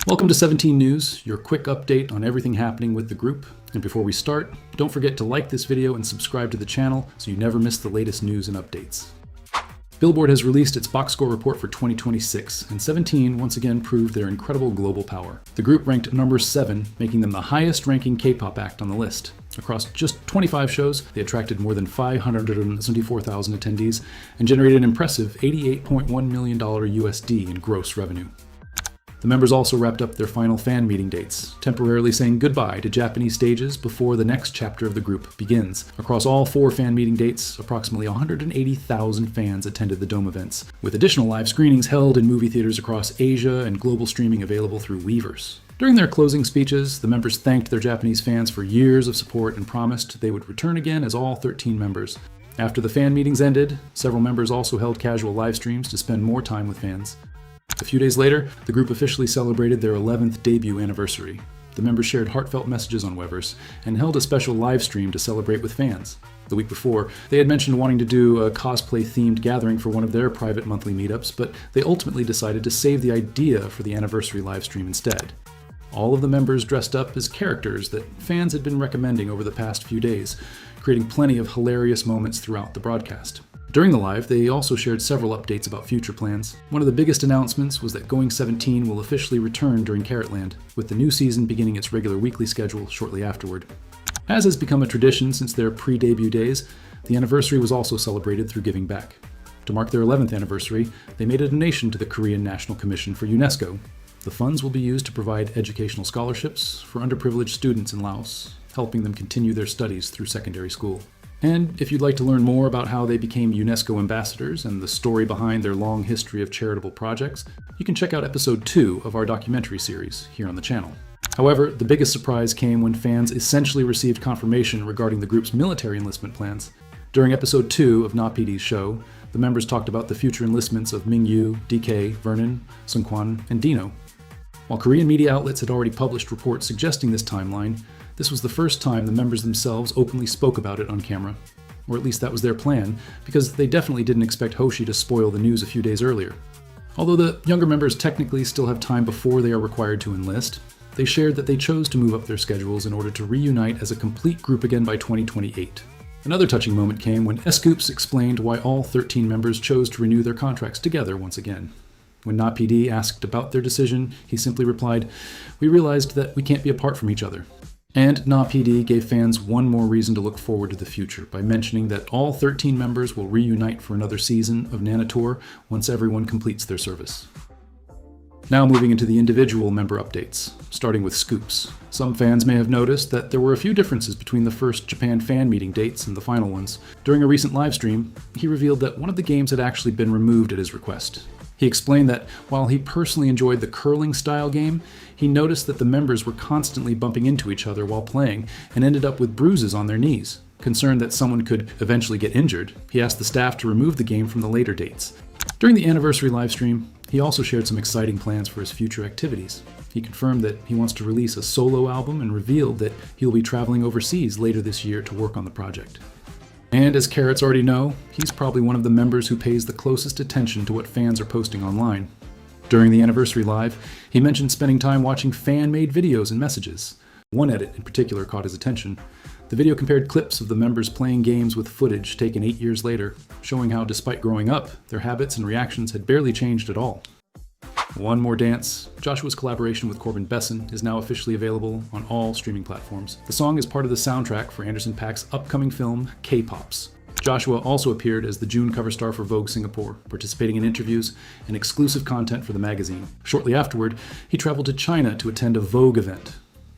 Welcome to 17 News, your quick update on everything happening with the group. And before we start, don't forget to like this video and subscribe to the channel so you never miss the latest news and updates. Billboard has released its box score report for 2026, and 17 once again proved their incredible global power. The group ranked number 7, making them the highest ranking K-pop act on the list. Across just 25 shows, they attracted more than 574,000 attendees and generated an impressive $88.1 million USD in gross revenue. The members also wrapped up their final fan meeting dates, temporarily saying goodbye to Japanese stages before the next chapter of the group begins. Across all 4 fan meeting dates, approximately 180,000 fans attended the Dome events, with additional live screenings held in movie theaters across Asia and global streaming available through Weverse. During their closing speeches, the members thanked their Japanese fans for years of support and promised they would return again as all 13 members. After the fan meetings ended, several members also held casual live streams to spend more time with fans. A few days later, the group officially celebrated their 11th debut anniversary. The members shared heartfelt messages on Weverse and held a special live stream to celebrate with fans. The week before, they had mentioned wanting to do a cosplay-themed gathering for one of their private monthly meetups, but they ultimately decided to save the idea for the anniversary live stream instead. All of the members dressed up as characters that fans had been recommending over the past few days, creating plenty of hilarious moments throughout the broadcast. During the live, they also shared several updates about future plans. One of the biggest announcements was that Going 17 will officially return during Carrotland, with the new season beginning its regular weekly schedule shortly afterward. As has become a tradition since their pre-debut days, the anniversary was also celebrated through giving back. To mark their 11th anniversary, they made a donation to the Korean National Commission for UNESCO. The funds will be used to provide educational scholarships for underprivileged students in Laos, helping them continue their studies through secondary school. And if you'd like to learn more about how they became UNESCO ambassadors and the story behind their long history of charitable projects, you can check out episode 2 of our documentary series here on the channel. However, the biggest surprise came when fans essentially received confirmation regarding the group's military enlistment plans. During episode 2 of Na PD's show, the members talked about the future enlistments of Mingyu, DK, Vernon, Seungkwan, and DINO. While Korean media outlets had already published reports suggesting this timeline, this was the first time the members themselves openly spoke about it on camera. Or at least that was their plan, because they definitely didn't expect Hoshi to spoil the news a few days earlier. Although the younger members technically still have time before they are required to enlist, they shared that they chose to move up their schedules in order to reunite as a complete group again by 2028. Another touching moment came when SCOUPS explained why all 13 members chose to renew their contracts together once again. When Na PD asked about their decision, he simply replied, "We realized that we can't be apart from each other." And Na PD gave fans one more reason to look forward to the future by mentioning that all 13 members will reunite for another season of Nana Tour once everyone completes their service. Now moving into the individual member updates, starting with SCOUPS. Some fans may have noticed that there were a few differences between the first Japan fan meeting dates and the final ones. During a recent live stream, he revealed that one of the games had actually been removed at his request. He explained that while he personally enjoyed the curling-style game, he noticed that the members were constantly bumping into each other while playing and ended up with bruises on their knees. Concerned that someone could eventually get injured, he asked the staff to remove the game from the later dates. During the anniversary livestream, he also shared some exciting plans for his future activities. He confirmed that he wants to release a solo album and revealed that he will be traveling overseas later this year to work on the project. And as Carrots already know, he's probably one of the members who pays the closest attention to what fans are posting online. During the anniversary live, he mentioned spending time watching fan-made videos and messages. One edit in particular caught his attention. The video compared clips of the members playing games with footage taken 8 years later, showing how despite growing up, their habits and reactions had barely changed at all. One More Dance, Joshua's collaboration with CORBYN BESSON, is now officially available on all streaming platforms. The song is part of the soundtrack for Anderson .Paak's upcoming film, K-Pops. Joshua also appeared as the June cover star for Vogue Singapore, participating in interviews and exclusive content for the magazine. Shortly afterward, he traveled to China to attend a Vogue event.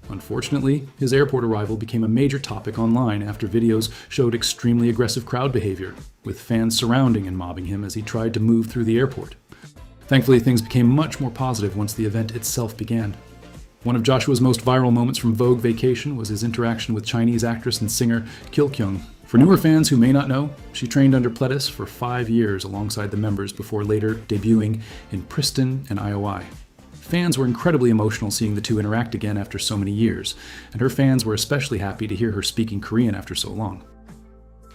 Unfortunately, his airport arrival became a major topic online after videos showed extremely aggressive crowd behavior, with fans surrounding and mobbing him as he tried to move through the airport. Thankfully, things became much more positive once the event itself began. One of Joshua's most viral moments from Vogue Vacation was his interaction with Chinese actress and singer Kil Kyung. For newer fans who may not know, she trained under Pledis for 5 years alongside the members before later debuting in Priston and IOI. Fans were incredibly emotional seeing the two interact again after so many years, and her fans were especially happy to hear her speaking Korean after so long.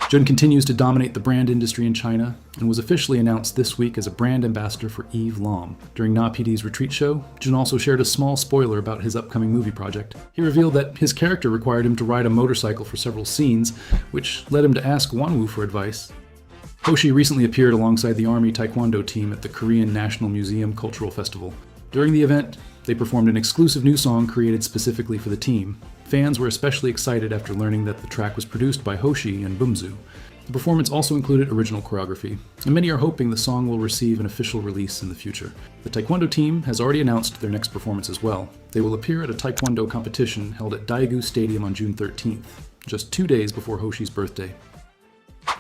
Jun continues to dominate the brand industry in China and was officially announced this week as a brand ambassador for Eve Lam. During Na PD's retreat show, Jun also shared a small spoiler about his upcoming movie project. He revealed that his character required him to ride a motorcycle for several scenes, which led him to ask Wonwoo for advice. Hoshi recently appeared alongside the Army Taekwondo team at the Korean National Museum Cultural Festival. During the event, they performed an exclusive new song created specifically for the team. Fans were especially excited after learning that the track was produced by Hoshi and Bumzu. The performance also included original choreography, and many are hoping the song will receive an official release in the future. The Taekwondo team has already announced their next performance as well. They will appear at a Taekwondo competition held at Daegu Stadium on June 13th, just 2 days before Hoshi's birthday.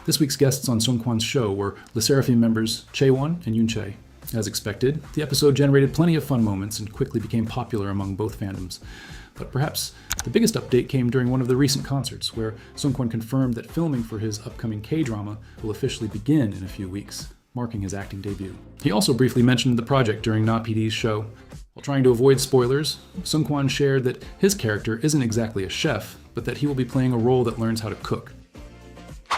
This week's guests on Seungkwan's show were SSERAFIM members Chaewon and Yoonchae. As expected, the episode generated plenty of fun moments and quickly became popular among both fandoms. But perhaps the biggest update came during one of the recent concerts, where Seungkwan confirmed that filming for his upcoming K-drama will officially begin in a few weeks, marking his acting debut. He also briefly mentioned the project during Na PD's show. While trying to avoid spoilers, Seungkwan shared that his character isn't exactly a chef, but that he will be playing a role that learns how to cook.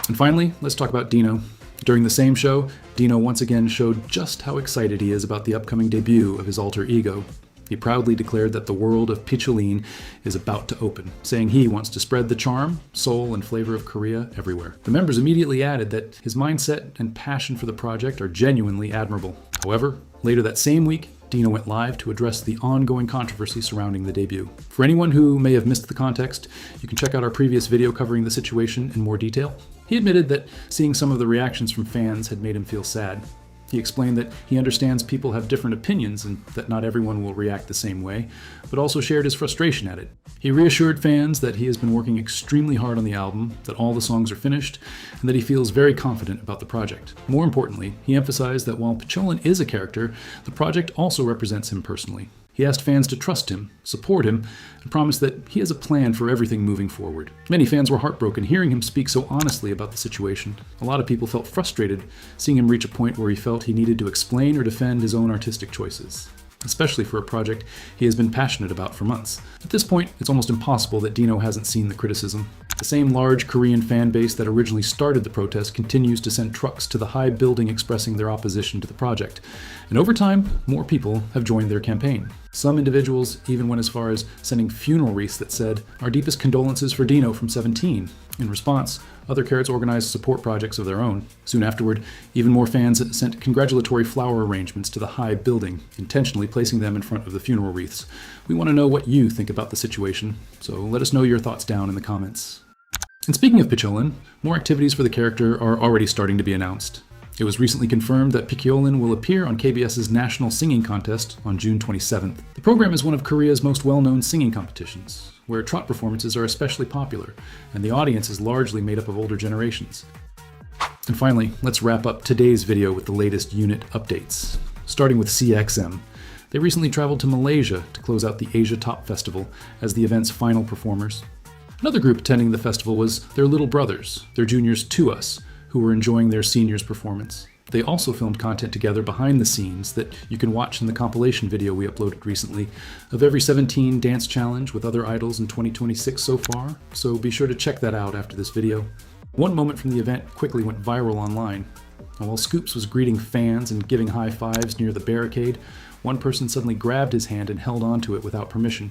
And finally, let's talk about DINO. During the same show, DINO once again showed just how excited he is about the upcoming debut of his alter ego. He proudly declared that the world of Picholine is about to open, saying he wants to spread the charm, soul, and flavor of Korea everywhere. The members immediately added that his mindset and passion for the project are genuinely admirable. However, later that same week, DINO went live to address the ongoing controversy surrounding the debut. For anyone who may have missed the context, you can check out our previous video covering the situation in more detail. He admitted that seeing some of the reactions from fans had made him feel sad. He explained that he understands people have different opinions and that not everyone will react the same way, but also shared his frustration at it. He reassured fans that he has been working extremely hard on the album, that all the songs are finished, and that he feels very confident about the project. More importantly, he emphasized that while Picholine is a character, the project also represents him personally. He asked fans to trust him, support him, and promised that he has a plan for everything moving forward. Many fans were heartbroken hearing him speak so honestly about the situation. A lot of people felt frustrated seeing him reach a point where he felt he needed to explain or defend his own artistic choices, especially for a project he has been passionate about for months. At this point, it's almost impossible that DINO hasn't seen the criticism. The same large Korean fan base that originally started the protest continues to send trucks to the HYBE building expressing their opposition to the project. And over time, more people have joined their campaign. Some individuals even went as far as sending funeral wreaths that said, "Our deepest condolences for DINO from 17. In response, other Caterers organized support projects of their own. Soon afterward, even more fans sent congratulatory flower arrangements to the HYBE building, intentionally placing them in front of the funeral wreaths. We want to know what you think about the situation, so let us know your thoughts down in the comments. And speaking of Picholine, more activities for the character are already starting to be announced. It was recently confirmed that Picholine will appear on KBS's National Singing Contest on June 27th. The program is one of Korea's most well-known singing competitions, where trot performances are especially popular, and the audience is largely made up of older generations. And finally, let's wrap up today's video with the latest unit updates, starting with CXM. They recently traveled to Malaysia to close out the Asia Top Festival as the event's final performers. Another group attending the festival was their little brothers, their juniors To Us, who were enjoying their seniors' performance. They also filmed content together behind the scenes that you can watch in the compilation video we uploaded recently of every 17 dance challenge with other idols in 2026 so far, so be sure to check that out after this video. One moment from the event quickly went viral online. While SCOUPS was greeting fans and giving high fives near the barricade, one person suddenly grabbed his hand and held onto it without permission.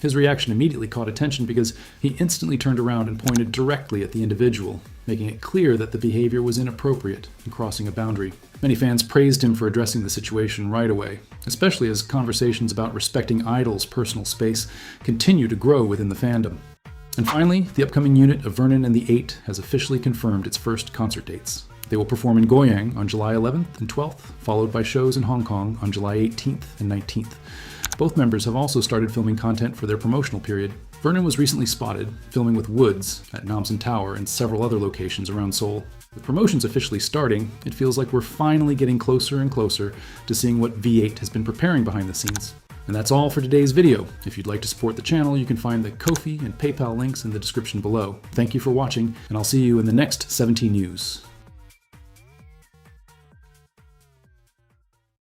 His reaction immediately caught attention because he instantly turned around and pointed directly at the individual, making it clear that the behavior was inappropriate and crossing a boundary. Many fans praised him for addressing the situation right away, especially as conversations about respecting idols' personal space continue to grow within the fandom. And finally, the upcoming unit of Vernon and the 8 has officially confirmed its first concert dates. They will perform in Goyang on July 11th and 12th, followed by shows in Hong Kong on July 18th and 19th. Both members have also started filming content for their promotional period. Vernon was recently spotted filming with Woods at Namsan Tower and several other locations around Seoul. With promotions officially starting, it feels like we're finally getting closer and closer to seeing what V8 has been preparing behind the scenes. And that's all for today's video. If you'd like to support the channel, you can find the Ko-fi and PayPal links in the description below. Thank you for watching, and I'll see you in the next 17 News.